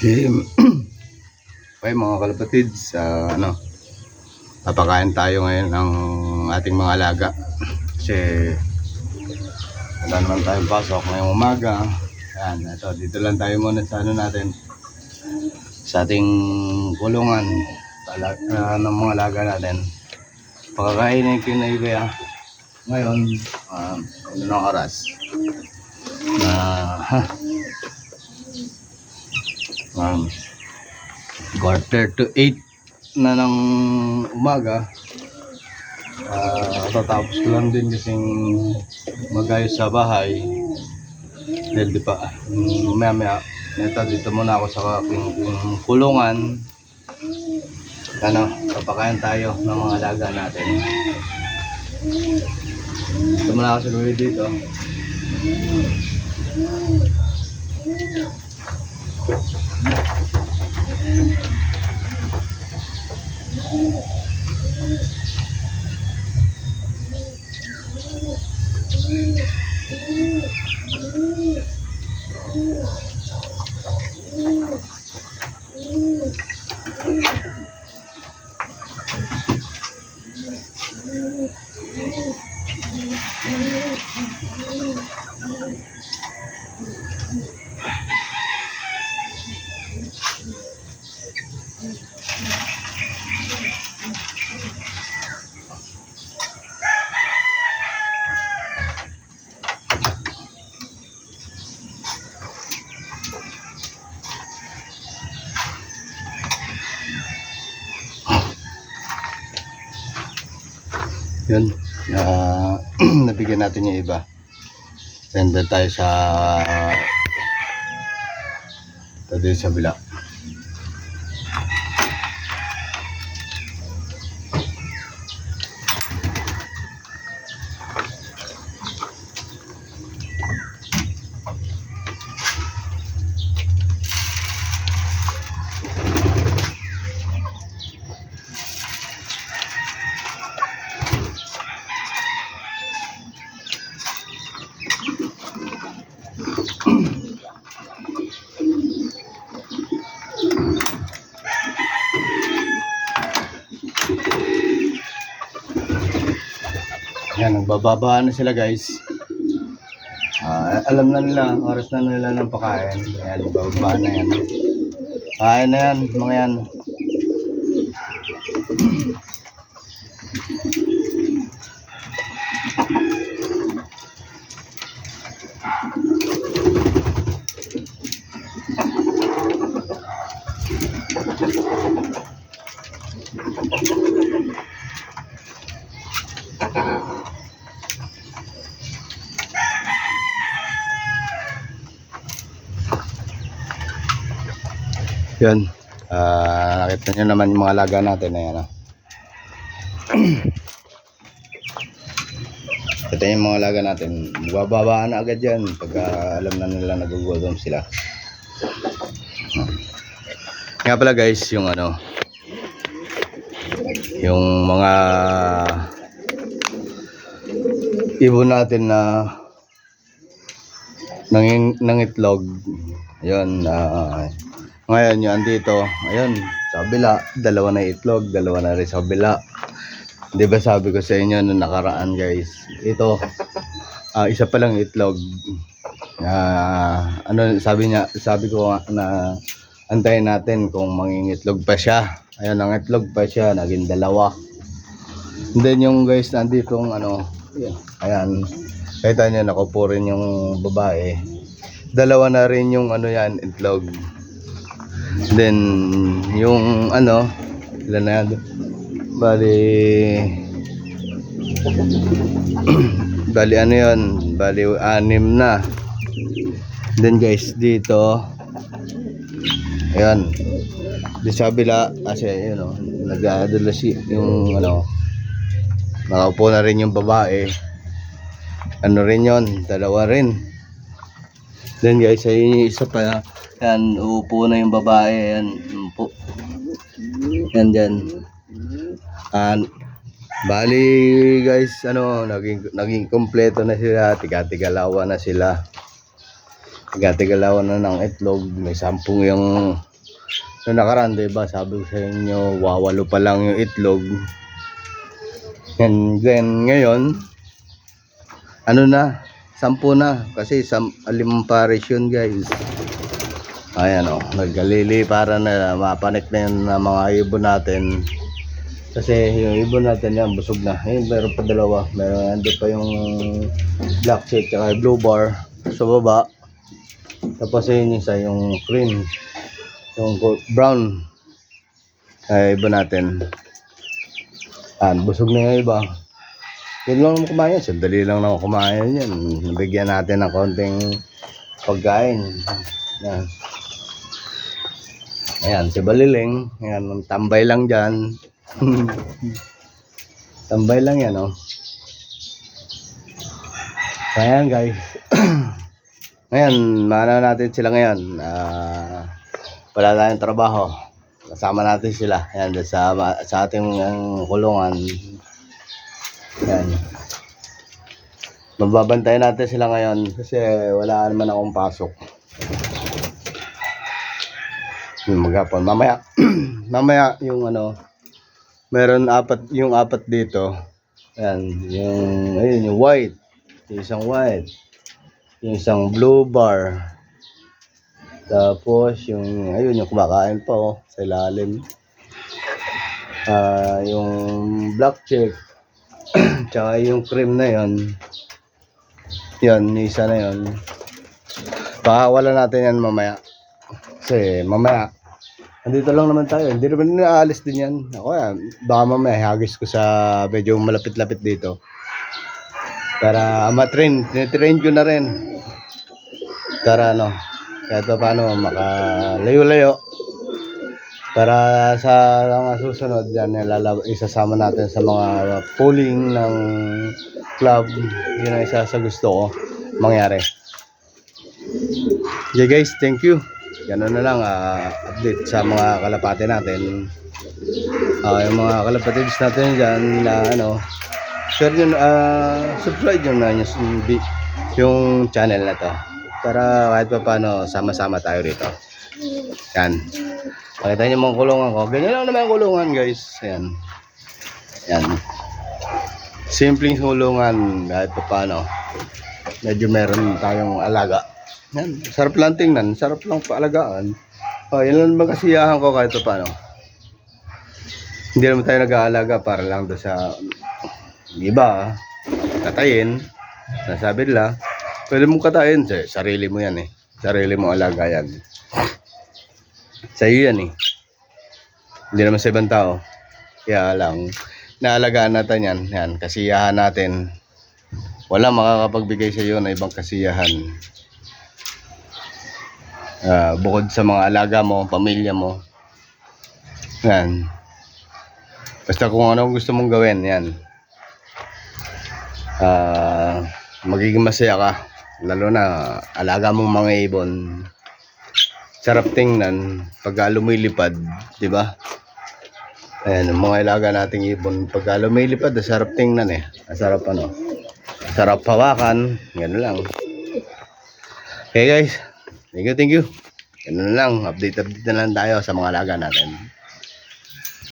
Okay, okay mga kalapatid, sa papakain tayo ngayon ng ating mga alaga kasi wala naman tayong pasok ngayong umaga. Yan, dito lang tayo muna sa natin, sa ating kulungan ng mga alaga natin. Pakakainin ko na iba ngayon, ng oras na quarter to 8 na ng umaga. Tatapos ko lang din kasing magayos sa bahay dahil di pa maya dito muna ako sa aking kulungan. Papakain tayo ng mga alaga natin. Dito muna ako sa gawin dito. Yun, nabigyan natin yung iba. Send tayo sa sa bila. Yan, nagbababa na sila guys. Alam na nila, oras na nila ng pakain. Ayan, nagbababa na yan. Kain na yan, mga yan. Yun, nakita nyo naman yung mga alaga natin na yan. Ito yung mga alaga natin, bababa na agad yan pagka alam na nila nagugutom sila. Nga pala guys, yung yung mga ibon natin na nangitlog, yun, ngayon yun dito, ayun, sa kabila, dalawa na itlog, dalawa na rin sa kabila. Di ba sabi ko sa inyo nung nakaraan guys, ito, isa pa lang itlog. Sabi ko na antayin natin kung mangingitlog pa siya. Ayun, nangitlog pa siya, naging dalawa. And then yung guys, nandito ayan, kita nyo, nakupo rin yung babae. Dalawa na rin yung itlog. Then yung ilan na yan? Bali yun, bali 6 na. Then guys, dito ayan, di sa kabila kasi nag-aadala yung nakaupo na rin yung babae. Rin yun, dalawa rin. Then guys, ayun yung isa pa. Yan, uupo na yung babae. Yan, po. Yan dyan. Bali guys, naging kompleto na sila. Tiga-tigalawan na sila. Tiga-tigalawan na ng itlog. May 10 yung Noong nakaraan, diba, sabi ko sa inyo, wawalo pa lang yung itlog. And then, ngayon, ano na, 10 na. Kasi 5 pares yun, guys. Ayan o, nagkalili para na mapanik na yun na mga ibon natin. Kasi yung ibon natin yan, busog na. Ayun, meron pa dalawa. Meron, ando pa yung black chick at blue bar sa baba. Tapos yun isa, yung cream. Yung brown ay iba natin. Busog na yung iba. Yun lang naman kumain. Sandali lang naman kumain yan. Nabigyan natin ng konting pagkain. Yan. Ayan, si Baliling. Ayan, tambay lang dyan. Tambay lang yan, oh. Ayan, guys. Ngayon, maano natin sila ngayon. Wala tayong trabaho. Kasama natin sila. Ayan, sa ating kulungan. Ayan. Magbabantay natin sila ngayon kasi wala naman akong pasok. Maghapon. Mamaya, mamaya yung ano, meron yung apat dito. Ayan, ayun, yung white. Yung isang white. Yung isang blue bar. Tapos ayun, yung kumakain pa, oh, sa ilalim. Yung black chick. Tsaka yung cream na yon. Yan, yung isa na yon. Pakawala natin yan mamaya. Kasi mamaya, andito lang naman tayo. Hindi naman naalis din yan. Ako yan, baka mamaya hagis ko sa medyo malapit-lapit dito. Para ma-train ko na rin. Para ano, kahit pa paano makalayo-layo. Para sa mga susunod dyan, isasama natin sa mga polling ng club. Yun ang isa sa gusto ko mangyari. Okay guys, thank you. Ganun na lang, update sa mga kalapate natin. Yung mga kalapatids natin dyan na ano, share nyo, subscribe nyo na yung channel na to. Para kahit pa paano, sama-sama tayo rito. Yan. Pakita nyo mga kulungan ko. Ganyan lang naman yung kulungan, guys. Ayan. Yan. Simpleng kulungan. Kahit pa paano. Medyo meron tayong alaga. Yan. Sarap lang tingnan. Sarap lang paalagaan. Yan lang naman kasiyahan ko kahit pa paano. Hindi naman tayo nag-aalaga para lang doon sa iba. Katayin. Nasabi nila. Pwede mong katayin. Sarili mo yan eh. Sarili mo alaga yan. Sa'yo yan eh. Hindi naman sa ibang tao. Kaya lang, naalagaan natin yan. Yan, kasiyahan natin. Wala makakapagbigay sa iyo na ibang kasiyahan. Bukod sa mga alaga mo, pamilya mo. Yan. Basta kung ano gusto mong gawin, yan. Magiging masaya ka. Lalo na alaga mong mga ibon. Sarap tingnan pag lumilipad, di ba? Ayan, mga ilaga nating ibon pag lumilipad, sarap tingnan eh. Sarap ano. Sarap hawakan, gano'n lang. Okay guys, thank you. Gano'n lang, update na lang tayo sa mga alaga natin.